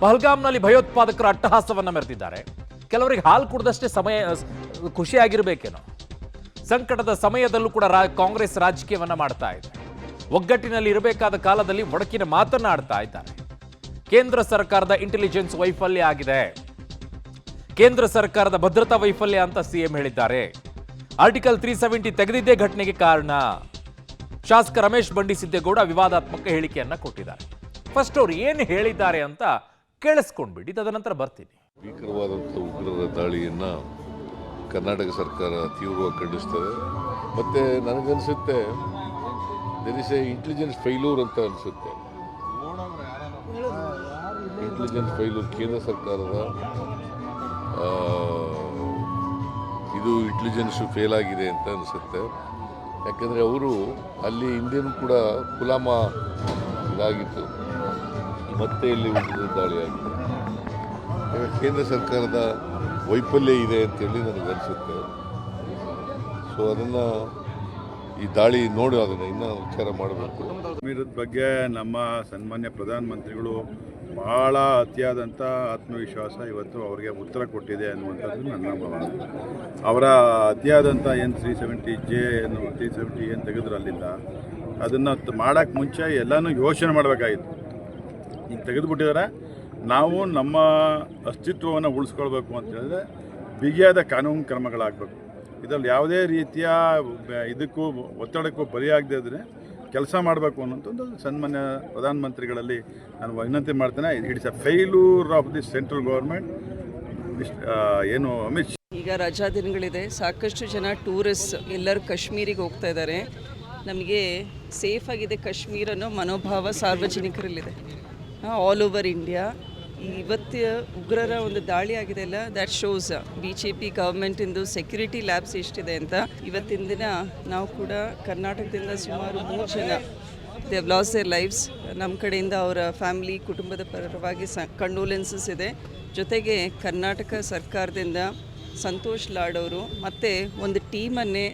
ಪಹಲ್ಗಾಮ್ನಲ್ಲಿ ಭಯೋತ್ಪಾದಕರು ಅಟ್ಟಹಾಸವನ್ನ ಮೆರೆದಿದ್ದಾರೆ. ಕೆಲವರಿಗೆ ಹಾಲು ಕುಡಿದಷ್ಟೇ ಸಮಯ ಖುಷಿಯಾಗಿರ್ಬೇಕೇನೋ. ಸಂಕಟದ ಸಮಯದಲ್ಲೂ ಕೂಡ ಕಾಂಗ್ರೆಸ್ ರಾಜಕೀಯವನ್ನ ಮಾಡ್ತಾ ಇದೆ. ಒಗ್ಗಟ್ಟಿನಲ್ಲಿ ಇರಬೇಕಾದ ಕಾಲದಲ್ಲಿ ಒಡಕಿನ ಮಾತನಾಡ್ತಾ ಇದ್ದಾರೆ. ಕೇಂದ್ರ ಸರ್ಕಾರದ ಇಂಟೆಲಿಜೆನ್ಸ್ ವೈಫಲ್ಯ ಆಗಿದೆ, ಕೇಂದ್ರ ಸರ್ಕಾರದ ಭದ್ರತಾ ವೈಫಲ್ಯ ಅಂತ ಸಿಎಂ ಹೇಳಿದ್ದಾರೆ. ಆರ್ಟಿಕಲ್ 370 ತೆಗೆದಿದ್ದೇ ಘಟನೆಗೆ ಕಾರಣ. ಶಾಸಕ ರಮೇಶ್ ಬಂಡಿಸಿದ್ದೇಗೌಡ ವಿವಾದಾತ್ಮಕ ಹೇಳಿಕೆಯನ್ನ ಕೊಟ್ಟಿದ್ದಾರೆ. ಫಸ್ಟ್ ಅವ್ರು ಏನು ಹೇಳಿದ್ದಾರೆ ಅಂತ ಕೇಳಿಸ್ಕೊಂಡ್ಬಿಡಿ, ತದನಂತರ ಬರ್ತೀನಿ. ಭೀಕರವಾದಂಥ ಉಗ್ರರ ದಾಳಿಯನ್ನ ಕರ್ನಾಟಕ ಸರ್ಕಾರ ತೀವ್ರವಾಗಿ ಖಂಡಿಸ್ತದೆ. ಮತ್ತೆ ನನಗನ್ಸುತ್ತೆ there is a intelligence failure ಅಂತ ಅನಿಸುತ್ತೆ. ಇಂಟೆಲಿಜೆನ್ಸ್ ಫೈಲೂರ್ ಕೇಂದ್ರ ಸರ್ಕಾರದ ಇದು ಇಂಟೆಲಿಜೆನ್ಸ್ ಫೇಲ್ ಆಗಿದೆ ಅಂತ ಅನಿಸುತ್ತೆ. ಯಾಕೆಂದರೆ ಅವರು ಅಲ್ಲಿ ಹಿಂದೆನೂ ಕೂಡ ಗುಲಾಮ ಇದಾಗಿತ್ತು, ಮತ್ತೆ ಇಲ್ಲಿ ಉಗ್ರರ ದಾಳಿ ಆಗಿದೆ. ಕೇಂದ್ರ ಸರ್ಕಾರದ ವೈಫಲ್ಯ ಇದೆ ಅಂತೇಳಿ ನನಗನ್ಸುತ್ತೆ. ಸೊ ಅದನ್ನು ಈ ದಾಳಿ ನೋಡಿ ಅದನ್ನು ಇನ್ನೂ ವಿಚಾರ ಮಾಡಬೇಕು. ಕಾಶ್ಮೀರದ ಬಗ್ಗೆ ನಮ್ಮ ಸನ್ಮಾನ್ಯ ಪ್ರಧಾನಮಂತ್ರಿಗಳು ಭಾಳ ಅತಿಯಾದಂಥ ಆತ್ಮವಿಶ್ವಾಸ ಇವತ್ತು ಅವರಿಗೆ ಉತ್ತರ ಕೊಟ್ಟಿದೆ ಅನ್ನುವಂಥದ್ದು ನನ್ನ ಭಾವನೆ. ಅವರ ಅತಿಯಾದಂಥ ಏನು 370J 370 ಏನು ತೆಗೆದ್ರು ಅಲ್ಲಿಂದ, ಅದನ್ನು ಮಾಡೋಕ್ಕೆ ಮುಂಚೆ ಎಲ್ಲನೂ ಯೋಚನೆ ಮಾಡಬೇಕಾಗಿತ್ತು. ಈಗ ತೆಗೆದುಬಿಟ್ಟಿದ್ದಾರೆ. ನಾವು ನಮ್ಮ ಅಸ್ತಿತ್ವವನ್ನು ಉಳಿಸ್ಕೊಳ್ಬೇಕು ಅಂತ ಹೇಳಿದ್ರೆ ಬಿಗಿಯಾದ ಕಾನೂನು ಕ್ರಮಗಳಾಗಬೇಕು. ಇದರಲ್ಲಿ ಯಾವುದೇ ರೀತಿಯ ಇದಕ್ಕೂ ಒತ್ತಡಕ್ಕೂ ಬಲಿಯಾಗದೇ ಇದ್ದರೆ ಕೆಲಸ ಮಾಡಬೇಕು ಅನ್ನೋಂಥದ್ದು ಸನ್ಮಾನ್ಯ ಪ್ರಧಾನಮಂತ್ರಿಗಳಲ್ಲಿ ನಾನು ವಿನಂತಿ ಮಾಡ್ತೇನೆ. It's a failure of the central government. ಏನು ಅಮಿತ್ ಶಾ ಈಗ ರಜಾ ದಿನಗಳಿದೆ, ಸಾಕಷ್ಟು ಜನ ಟೂರಿಸ್ಟ್ ಎಲ್ಲರೂ ಕಾಶ್ಮೀರಿಗೆ ಹೋಗ್ತಾ ಇದ್ದಾರೆ. ನಮಗೆ ಸೇಫ್ ಆಗಿದೆ ಕಾಶ್ಮೀರ ಅನ್ನೋ ಮನೋಭಾವ ಸಾರ್ವಜನಿಕರಲ್ಲಿದೆ ಆಲ್ ಓವರ್ ಇಂಡಿಯಾ. ಇವತ್ತು ಉಗ್ರರ ಒಂದು ದಾಳಿ ಆಗಿದೆ ಅಲ್ಲ, ದ್ಯಾಟ್ ಶೋಸ್ BJP ಗೌರ್ಮೆಂಟಿಂದು ಸೆಕ್ಯೂರಿಟಿ ಲ್ಯಾಬ್ಸ್ ಎಷ್ಟಿದೆ ಅಂತ. ಇವತ್ತಿನ ದಿನ ನಾವು ಕೂಡ ಕರ್ನಾಟಕದಿಂದ ಸುಮಾರು 3 ಜನ they have lost their lives. ನಮ್ಮ ಕಡೆಯಿಂದ ಅವರ ಫ್ಯಾಮಿಲಿ ಕುಟುಂಬದ ಪರವಾಗಿ ಕಂಡೋಲೆನ್ಸಸ್ ಇದೆ. ಜೊತೆಗೆ ಕರ್ನಾಟಕ ಸರ್ಕಾರದಿಂದ ಸಂತೋಷ್ ಲಾಡ್ ಅವರು ಮತ್ತು ಒಂದು ಟೀಮನ್ನೇ